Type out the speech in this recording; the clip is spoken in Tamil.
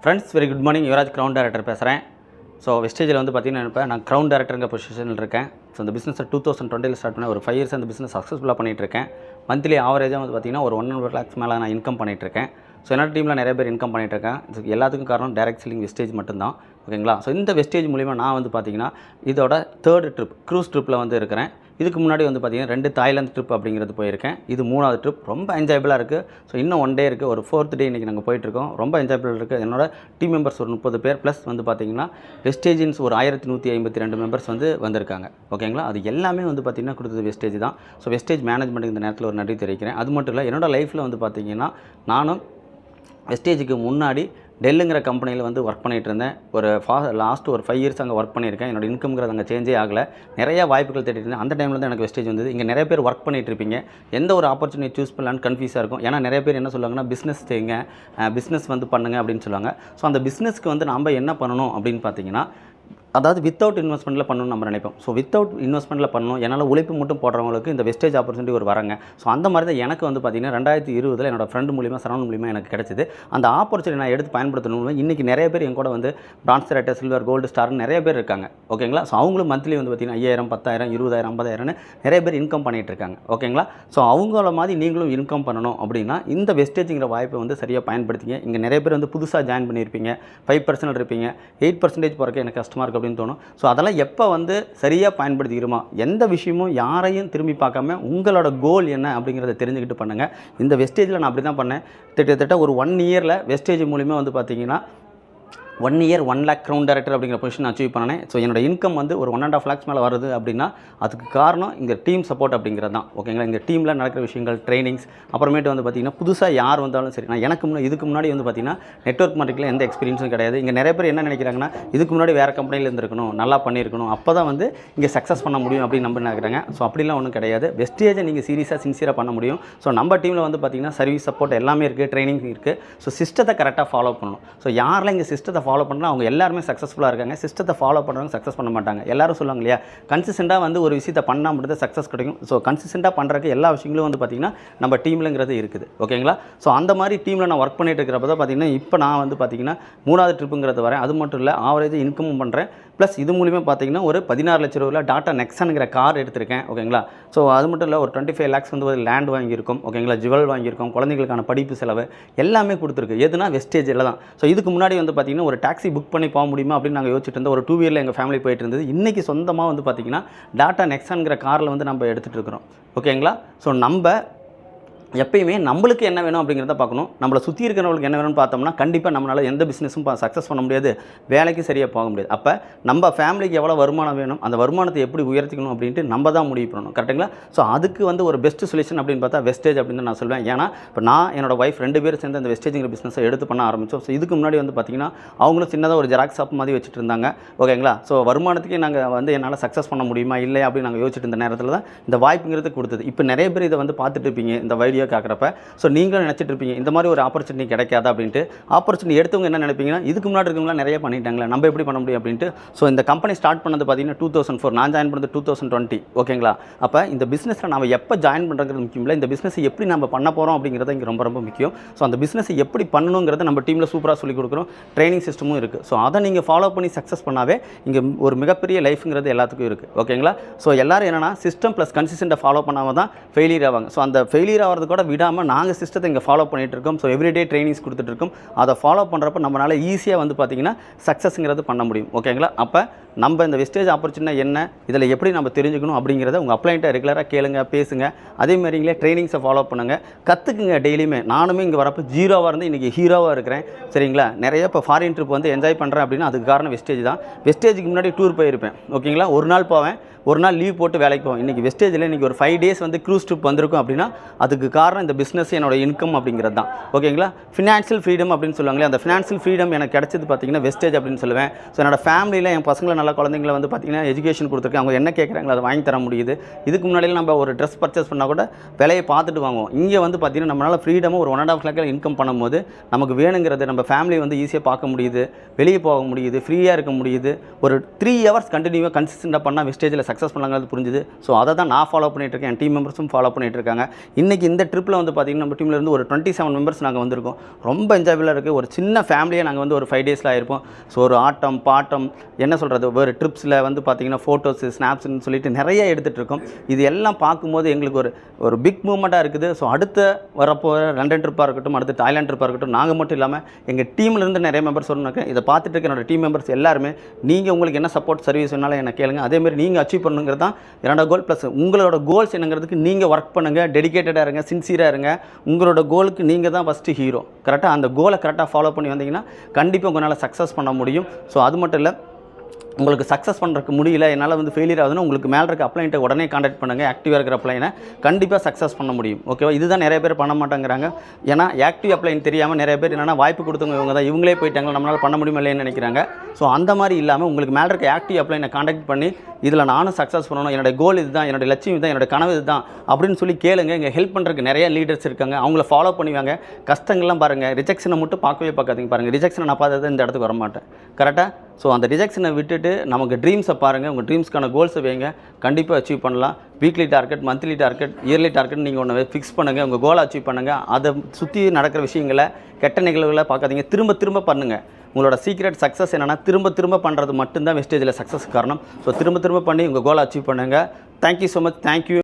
Friends very good morning. Yuvaraj ground director பேசுகிறேன். ஸோ வெஸ்டேஜில் வந்து பார்த்தீங்கன்னா இப்போ நான் கிரவுண்ட் டைரக்டருங்கிற பொசிஷனில் இருக்கேன். ஸோ இந்த பிஸ்னஸை 2020 ஸ்டார்ட் பண்ண ஒரு 5 இயர்ஸ் அந்த பிஸ்னஸ் சக்ஸஸ்ஃபுல்லாக பண்ணிகிட்ருக்கேன். மந்த்லி ஆவரேஜாக வந்து பார்த்தீங்கன்னா ஒரு 1.5 lakhs மேலே நான் இன்கம் பண்ணிகிட்ருக்கேன். ஸோ என்னோட டீமில் நிறைய பேர் இன்கம் பண்ணிகிட்ருக்கேன். இதுக்கு எல்லாத்துக்கும் காரணம் டைரக்ட் செல்லிங் வெஸ்டேஜ் மட்டும்தான். ஓகேங்களா? ஸோ இந்த வெஸ்டேஜ் மூலிமா நான் வந்து பார்த்தீங்கன்னா இதோட 3rd ட்ரிப் க்ரூஸ் ட்ரிப்பில் வந்து இருக்கிறேன். இதுக்கு முன்னாடி வந்து பார்த்தீங்கன்னா 2 தாய்லாந்து ட்ரிப் அப்படிங்கிறது போயிருக்கேன். இது 3வது ட்ரிப். ரொம்ப என்ஜாயபிளாக இருக்குது. ஸோ இன்னும் 1 டே இருக்குது. ஒரு 4th டே இன்றைக்கி நாங்கள் போயிட்டுருக்கோம். ரொம்ப என்ஜாயபிள் இருக்குது. என்னோட டீம் மெம்பர்ஸ் ஒரு 30 பேர் ப்ளஸ் வந்து பார்த்தீங்கன்னா வெஸ்டேஜின்ஸ் ஒரு 1152 மெம்பர்ஸ் வந்து வந்திருக்காங்க. ஓகேங்களா? அது எல்லாமே வந்து பார்த்திங்கன்னா கொடுத்தது வெஸ்டேஜ் தான். ஸோ வெஸ்டேஜ் மேனேஜ்மெண்ட்டுக்கு இந்த நேரத்தில் ஒரு நன்றி தெரிவிக்கிறேன். அது மட்டும் இல்லை, என்னோடய லைஃப்பில் வந்து பார்த்திங்கன்னா நானும் வெஸ்டேஜுக்கு முன்னாடி டெல்லுங்கிற கம்பெனியில் வந்து ஒர்க் பண்ணிகிட்டு இருந்தேன். லாஸ்ட் ஒரு 5 இயர்ஸ் அங்கே ஒர்க் பண்ணியிருக்கேன். என்னோட இன்கம்ங்கிறது அங்கே சேஞ்சே ஆகலை. நிறையா வாய்ப்புகள் தேடிட்டு இருந்தேன். அந்த டைமில் தான் எனக்கு வெஸ்டேஜ் வந்தது. இங்கே நிறைய பேர் ஒர்க் பண்ணிகிட்டு இருப்பீங்க. எந்த ஒரு ஆப்பர்ச்சுனிட்டி சூஸ் பண்ணலான்னு கன்ஃபியூஸாக இருக்கும். ஏன்னா நிறைய பேர் என்ன சொல்லுவாங்கன்னா, பிஸ்னஸ் செய்யுங்க, பிஸ்னஸ் வந்து பண்ணுங்கள் அப்படின்னு சொல்லுவாங்க. ஸோ அந்த பிஸ்னஸ்க்கு வந்து நம்ம என்ன பண்ணணும் அப்படின்னு பார்த்தீங்கன்னா, அதாவது வித்தவுட் இன்வெஸ்ட்மெண்ட்டில் பண்ணணும்னு நம்ம நினைப்போம். ஸோ வித்தவுட் இன்வெஸ்ட்மெண்ட்டில் பண்ணணும், என்னால் உழைப்பு மட்டும் போடுறவங்களுக்கு இந்த வெஸ்டேஜ் ஆப்பர்ச்சுனிட்டி ஒரு வரங்க. ஸோ அந்த மாதிரி தான் எனக்கு வந்து பார்த்திங்கன்னா 2020 என்னோட ஃப்ரெண்ட் மூலிமா சரவணன் மூலிமா எனக்கு கிடச்சிது. அந்த ஆப்பர்ச்சுனிட்டி நான் எடுத்து பயன்படுத்தணும். இன்றைக்கி நிறைய பேர் என் கூட வந்து பிரான்ஸ் ரேட்டர், சில்வர், கோல்டு ஸ்டார்னு நிறைய பேர் இருக்காங்க. ஓகேங்களா? ஸோ அவங்களும் மந்த்லி வந்து பார்த்திங்கன்னா 5000, 10,000, 20,000, 50,000ன்னு நிறைய பேர் இன்கம் பண்ணிகிட்டு இருக்காங்க. ஓகேங்களா? ஸோ அவங்கள மாதிரி நீங்களும் இன்கம் பண்ணணும் அப்படின்னா இந்த வெஸ்டேஜுங்கிற வாய்ப்பை வந்து சரியாக பயன்படுத்திங்க. இங்கே நிறைய பேர் வந்து புதுசாக ஜாயின் பண்ணியிருப்பீங்க. 5% இருப்பீங்க. 8% போகிறக்கு எனக்கு கஷ்டமாக இருக்குது அப்படின்னு தோணும். ஸோ அதெல்லாம் எப்போ வந்து சரியாக பயன்படுத்திக்கிறோமா, எந்த விஷயமும் யாரையும் திரும்பி பார்க்காம உங்களோட கோல் என்ன அப்படிங்கிறத தெரிஞ்சுக்கிட்டு பண்ணுங்கள். இந்த வெஸ்டேஜில் நான் அப்படி தான் பண்ணேன். கிட்டத்தட்ட ஒரு 1 இயரில் வெஸ்டேஜ் மூலிமா வந்து பார்த்திங்கன்னா 1 இயர் 1 lakh கிரவுண்ட் டைரக்டர் அப்படிங்கிற பொசிஷன் அச்சீவ் பண்ணேன். ஸோ என்னோட இன்கம் வந்து ஒரு 1.5 lakhs மேலே வருது அப்படின்னா அதுக்கு காரணம் இங்கே டீம் சப்போர்ட் அப்படிங்கிறது தான். ஓகேங்களா? இங்கே டீமில் நடக்கிற விஷயங்கள், ட்ரைனிங்ஸ், அப்புறமேட்டு வந்து பார்த்திங்கன்னா புதுசாக யார் வந்தாலும் சரி, நான் இதுக்கு முன்னாடி வந்து பார்த்திங்கன்னா நெட்வொர்க் மார்க்கெட்டில் எந்த எக்ஸ்பீரியன்ஸும் கிடையாது. இங்கே நிறைய பேர் என்ன நினைக்கிறாங்கன்னா, இதுக்கு முன்னாடி வேறு கம்பெனியில் இருந்திருக்கணும், நல்லா பண்ணியிருக்கணும், அப்போ தான் வந்து இங்கே சக்ஸஸ் பண்ண முடியும் அப்படின்னு நம்ம நினைக்கிறாங்க. ஸோ அப்படிலாம் ஒன்றும் கிடையாது. வெஸ்டேஜை நீங்கள் சீரியஸாக சின்சியராக பண்ண முடியும். ஸோ நம்ம டீமில் வந்து பார்த்திங்கன்னா சர்வீஸ் சப்போர்ட் எல்லாமே இருக்குது, ட்ரைனிங் இருக்குது. ஸோ சிஸ்டத்தை கரெக்டாக ஃபாலோ பண்ணணும். ஸோ யாரெல்லாம் இங்கே சிஸ்டத்தை ஃபாலோ பண்ணலாம் அவங்க எல்லாருமே சக்ஸஸ்ஃபுல்லாக இருக்காங்க. சிஸ்டத்தை ஃபாலோ பண்ணுறவங்க சக்ஸஸ் பண்ண மாட்டாங்க. எல்லாரும் சொல்லுவாங்க இல்லையா, கன்சிஸ்டண்டாக வந்து ஒரு விஷயத்தை பண்ணால் மட்டும் தான் சக்ஸஸ் கிடைக்கும். ஸோ கன்சிஸ்டண்டாக பண்ணுறதுக்கு எல்லா விஷயங்களும் வந்து பார்த்திங்கன்னா நம்ம டீம்லங்கிறது இருக்குது. ஓகேங்களா? ஸோ அந்த மாதிரி டீமில் நான் ஒர்க் பண்ணிட்டு இருக்கிறப்ப தான் பார்த்திங்கன்னா இப்போ நான் வந்து பார்த்திங்கன்னா 3வது ட்ரிப்புங்கிறது வரேன். அது மட்டும் இல்லை, ஆவரேஜ் இன்கமும் பண்ணுறேன். ப்ளஸ் இது மூலிமா பார்த்திங்கன்னா ஒரு 16 லட்ச ரூபாயில் டாட்டா நெக்ஸானுங்கிற கார் எடுத்திருக்கேன். ஓகேங்களா? ஸோ அது மட்டும் இல்லை, ஒரு 25 lakhs வந்து ஒரு லேண்ட் வாங்கியிருக்கோம். ஓகேங்களா? ஜுவல் வாங்கியிருக்கோம். குழந்தைங்களுக்கான படிப்பு செலவு எல்லாமே கொடுத்துருக்கு. எதுனா வெஸ்டேஜில் தான். ஸோ இதுக்கு முன்னாடி வந்து பார்த்திங்கன்னா ஒரு டாக்ஸி புக் பண்ணி போக முடியுமா அப்படின்னு நாங்கள் யோசிச்சுட்டு இருந்தோம். ஒரு 2 வீலரில் எங்கள் ஃபேமிலி போயிட்டு இருந்தது. இன்றைக்கி சொந்தமாக வந்து பார்த்திங்கன்னா டாட்டா நெக்ஸான்ங்கிற காரில் வந்து நம்ம எடுத்துகிட்டு இருக்கிறோம். ஓகேங்களா? ஸோ நம்ம எப்பயுமே நம்மளுக்கு என்ன வேணும் அப்படிங்கிறத பார்க்கணும். நம்மளை சுற்றி இருக்கிறவங்களுக்கு என்ன வேணும்னு பார்த்தோம்னா கண்டிப்பாக நம்மளால் எந்த பிஸ்னஸும் சக்ஸஸ் பண்ண முடியாது, வேலைக்கு சரியாக போக முடியாது. அப்போ நம்ம ஃபேமிலிக்கு எவ்வளோ வருமானம் வேணும், அந்த வருமானத்தை எப்படி உயர்த்திக்கணும் அப்படின்ட்டு நம்ம தான் முடிவு பண்ணணும். கரெக்டுங்களா? ஸோ அதுக்கு வந்து ஒரு பெஸ்ட் சொல்யூஷன் அப்படின்னு பார்த்தா வெஸ்டேஜ் அப்படின்னு நான் சொல்லுவேன். ஏன்னா இப்போ நான் என்னோட ஒய்ஃப் 2 பேரும் சேர்ந்து அந்த வெஸ்டேஜிங்கிற பிஸ்னஸை எடுத்து பண்ண ஆரம்பித்தோம். ஸோ இதுக்கு முன்னாடி வந்து பார்த்திங்கன்னா அவங்களும் சின்னதாக ஒரு ஜெராக்ஸ் ஷாப் மாதிரி வச்சுட்டு இருந்தாங்க. ஓகேங்களா? ஸோ வருமானத்துக்கு நாங்கள் வந்து என்னால் சக்ஸஸ் பண்ண முடியுமா இல்லை அப்படின்னு நாங்கள் யோசிச்சுட்டு இருந்த நேரத்தில் தான் இந்த வாய்ப்புங்கிறது கொடுத்தது. இப்போ நிறைய பேர் இதை வந்து பார்த்துட்டு இருப்பீங்க இந்த வீடியோ கேட்குறப்ப. ஸோ நீங்களும் நினச்சிட்டு இருப்பீங்க இந்த மாதிரி ஒரு ஆப்பர்ச்சுனிட்டி கிடைக்காதா அப்படின்ட்டு. ஆப்பர்ச்சுனிட்டி எடுத்தவங்க என்ன நினைப்பீங்கன்னா, இதுக்கு முன்னாடி இருக்கவங்களாம் நிறைய பண்ணிட்டாங்களே, நம்ம எப்படி பண்ண முடியும் அப்படின்ட்டு. ஸோ இந்த கம்பெனி ஸ்டார்ட் பண்ணது பார்த்தீங்கன்னா 2004, நான் ஜாயின் பண்ணது 2020. ஓகேங்களா? அப்போ இந்த பிஸ்னஸில் நம்ம எப்போ ஜாயின் பண்ணுறது முக்கியம் இல்லை, இந்த பிஸ்னஸை எப்படி நம்ம பண்ண போகிறோம் அப்படிங்கிறது இங்கே ரொம்ப ரொம்ப முக்கியம். ஸோ அந்த பிஸ்னஸை எப்படி பண்ணணுங்கிறத நம்ம டீமில் சூப்பராக சொல்லிக் கொடுக்குறோம். ட்ரைனிங் சிஸ்டமும் இருக்குது. ஸோ அதை நீங்கள் ஃபாலோ பண்ணி சக்ஸஸ் பண்ணாவே இங்கே ஒரு மிகப்பெரிய லைஃப்ங்கிறது எல்லாத்துக்கும் இருக்குது. ஓகேங்களா? ஸோ எல்லோரும் என்னென்னா சிஸ்டம் ப்ளஸ் கன்சிஸ்டண்ட்டை ஃபாலோ பண்ணாமல் தான் ஃபெயிலியர் ஆவாங்க. ஸோ அந்த ஃபெயிலியர் ஆகிறது கூட விடாமல் நாங்கள் சிஸ்டத்தை இங்கே ஃபாலோ பண்ணிகிட்டு இருக்கோம். ஸோ எவ்ரிடே ட்ரைனிங்ஸ் கொடுத்துட்ருக்கோம். அதை ஃபாலோ பண்ணுறப்ப நம்மளால் ஈஸியாக வந்து பார்த்திங்கன்னா சக்ஸஸ்ங்கிறது பண்ண முடியும். ஓகேங்களா? அப்போ நம்ம இந்த வெஸ்டேஜ் ஆப்பர்ச்சுனிட்டி என்ன, இதில் எப்படி நம்ம தெரிஞ்சுக்கணும் அப்படிங்கிறத உங்கள் அப்ளைண்ட்டை ரெகுலராக கேளுங்க, பேசுங்க. அதே மாதிரிங்களே ட்ரைனிங்ஸை ஃபாலோ பண்ணுங்கள், கற்றுக்குங்க டெய்லியுமே. நானுமே இங்கே வரப்போ ஜீரோவாக இருந்து இன்றைக்கி ஹீரோவாக இருக்கிறேன். சரிங்களா? நிறைய இப்போ ஃபாரின் ட்ரிப் வந்து என்ஜாய் பண்ணுறேன் அப்படின்னா அதுக்கு காரணம் வெஸ்டேஜ் தான். வெஸ்டேஜுக்கு முன்னாடி டூர் போயிருப்பேன். ஓகேங்களா? ஒரு நாள் போவேன், ஒரு நாள் லீவ் போட்டு வேலைக்கு போவோம். இன்றைக்கி வெஸ்டேஜில் இன்றைக்கி ஒரு 5 days வந்து க்ரூஸ் ட்ரிப் வந்திருக்கும் அப்படின்னா அதுக்கு காரணம் இந்த பிஸ்னஸ், என்னோட இன்கம் அப்படிங்கிறது தான். ஓகேங்களா? ஃபினான்ஷியல் ஃப்ரீடம் அப்படின்னு சொல்லுவாங்களே, அந்த ஃபினான்ஷியல் ஃப்ரீடம் எனக்கு கிடச்சது பார்த்திங்கன்னா வெஸ்டேஜ் அப்படின்னு சொல்லுவேன். ஸோ என்னோட ஃபேமிலியில் என் பசங்களை நல்ல குழந்தைங்களை வந்து பார்த்திங்கன்னா எஜுகேஷன் கொடுத்துருக்கேன். அவங்க என்ன கேட்குறாங்களோ அதை வாங்கி தர முடியுது. இதுக்கு முன்னாடியில் நம்ம ஒரு ட்ரெஸ் பர்ச்சேஸ் பண்ணால் கூட விலையை பார்த்துட்டு வாங்குவோம். இங்கே வந்து பார்த்திங்கன்னா நம்மளால் ஃப்ரீடமாக ஒரு 1.5 lakh இன்கம் பண்ணும்போது நமக்கு வேணுங்கிறது நம்ம ஃபேமிலி வந்து ஈஸியாக பார்க்க முடியுது, வெளியே போக முடியுது, ஃப்ரீயாக இருக்க முடியுது. ஒரு 3 hours கண்டினியூவாக கன்சிஸ்டண்ட்டாக பண்ணால் வெஸ்டேஜில் சக்ஸஸ் சக்ஸஸ் பண்ணலாங்கிறது புரிஞ்சுது. ஸோ அதை தான் நான் ஃபாலோ பண்ணிகிட்ருக்கேன், என் டீம் மெம்பர்ஸும் ஃபாலோ பண்ணிகிட்டு இருக்காங்க. இன்றைக்கி இந்த ட்ரிப்பில் வந்து பார்த்திங்கன்னா நம்ம டீம்லேருந்து ஒரு 27 மெம்பர்ஸ் நாங்கள் வந்திருக்கோம். ரொம்ப என்ஜாயபிளாக இருக்குது. ஒரு சின்ன ஃபேமிலியாக நாங்கள் வந்து ஒரு 5 டேஸில் ஆகிருப்போம். ஸோ ஒரு ஆட்டம் பாட்டம் என்ன சொல்கிறது, ஒரு ட்ரிப்ஸில் வந்து பார்த்திங்கன்னா ஃபோட்டோஸு ஸ்னாப்ஸ்ன்னு சொல்லிட்டு நிறைய எடுத்துகிட்டு இருக்கோம். இது எல்லாம் பார்க்கும்போது எங்களுக்கு ஒரு பிக் மூமெண்ட்டாக இருக்குது. ஸோ அடுத்த வரப்போகிற லண்டன் ட்ரிப்பாக இருக்கட்டும், அடுத்து தாய்லாந்து ட்ரிப்பாக இருக்கட்டும், நாங்கள் மட்டும் இல்லாமல் எங்கள் டீம்லேருந்து நிறைய மெம்பர்ஸ் சொன்னாங்க. இதை பார்த்துட்டு இருக்க என்னோட டீம் மெம்பர்ஸ் எல்லாருமே நீங்கள் உங்களுக்கு என்ன சப்போர்ட் சர்வீஸ் வேணாலும் என்ன கேளுங்க. அதேமாதிரி நீங்கள் அச்சீவ் பண்ணுங்கிறது தான் என்னோட கோல். ப்ளஸ் உங்களோட கோல்ஸ் என்னங்கிறதுக்கு நீங்கள் ஒர்க் பண்ணுங்கள், டெடிகேட்டடாக இருங்க, சின்சியராக இருங்க. உங்களோட கோலுக்கு நீங்கள் தான் ஃபஸ்ட்டு ஹீரோ. கரெக்டாக அந்த கோலை கரெக்டாக ஃபாலோ பண்ணி வந்தீங்கன்னா கண்டிப்பாக உங்களால் சக்ஸஸ் பண்ண முடியும். ஸோ அது மட்டும் இல்லை, உங்களுக்கு சக்ஸஸ் பண்ணுறதுக்கு முடியல, என்னால் வந்து ஃபெயிலியர் ஆகுதுன்னா உங்களுக்கு மேலே இருக்க அப்ளைன்ட்டை உடனே கான்டாக்ட் பண்ணுங்கள். ஆக்டிவாக இருக்கிற அப்ளைனை கண்டிப்பாக சக்ஸஸ் பண்ண முடியும். ஓகேவா? இதுதான் நிறைய பேர் பண்ண மாட்டேங்கிறாங்க. ஏன்னா ஆக்டிவ் அப்ளைன் தெரியாமல் நிறைய பேர் என்னென்னா வாய்ப்பு கொடுத்தவங்க இவங்க தான், இவங்களே போயிட்டாங்க, நம்மளால் பண்ண முடியுமா இல்லைன்னு நினைக்கிறாங்க. ஸோ அந்த மாதிரி இல்லாமல் உங்களுக்கு மேலே இருக்க ஆக்டிவ் அப்ளைனை கான்டாக்ட் பண்ணி இதில் நானும் சக்ஸஸ் பண்ணணும், என்னோட கோல் இதுதான், என்னோட லட்சியம் இதுதான், என்னோட கனவு இதுதான் அப்படின்னு சொல்லி கேளுங்க. இங்கே ஹெல்ப் பண்ணுறதுக்கு நிறைய லீடர்ஸ் இருக்காங்க, அவங்கள ஃபாலோ பண்ணுவாங்க. கஷ்டங்கள்லாம் பாருங்கள், ரிஜெக்ஷனை மட்டும் பார்க்கவே பார்க்காதீங்க. பாருங்கள், ரிஜெக்ஷனை நான் பார்த்தது இந்த இடத்துக்கு வரமாட்டேன். கரெக்டாக? ஸோ அந்த ரிஜெக்ஷனை விட்டுட்டு நமக்கு ட்ரீம்ஸை பாருங்கள், உங்கள் ட்ரீம்ஸ்க்கான கோல்ஸை வைங்க, கண்டிப்பாக அச்சீவ் பண்ணலாம். Weekly target, monthly target, yearly target நீங்கள் ஒன்று ஃபிக்ஸ் பண்ணுங்கள், உங்கள் கோலை அச்சீவ் பண்ணுங்கள். அதை சுற்றி நடக்கிற விஷயங்களை, கெட்ட நிகழ்வுகளை பார்க்காதீங்க, திரும்ப திரும்ப பண்ணுங்கள். உங்களோட சீக்ரெட் சக்ஸஸ் என்னென்னா திரும்ப திரும்ப பண்ணுறது மட்டும்தான் வெஸ்டேஜில் சக்ஸஸ் காரணம். ஸோ திரும்ப திரும்ப பண்ணி உங்கள் கோலை அச்சீவ் பண்ணுங்கள். Thank you so much. தேங்க்யூ.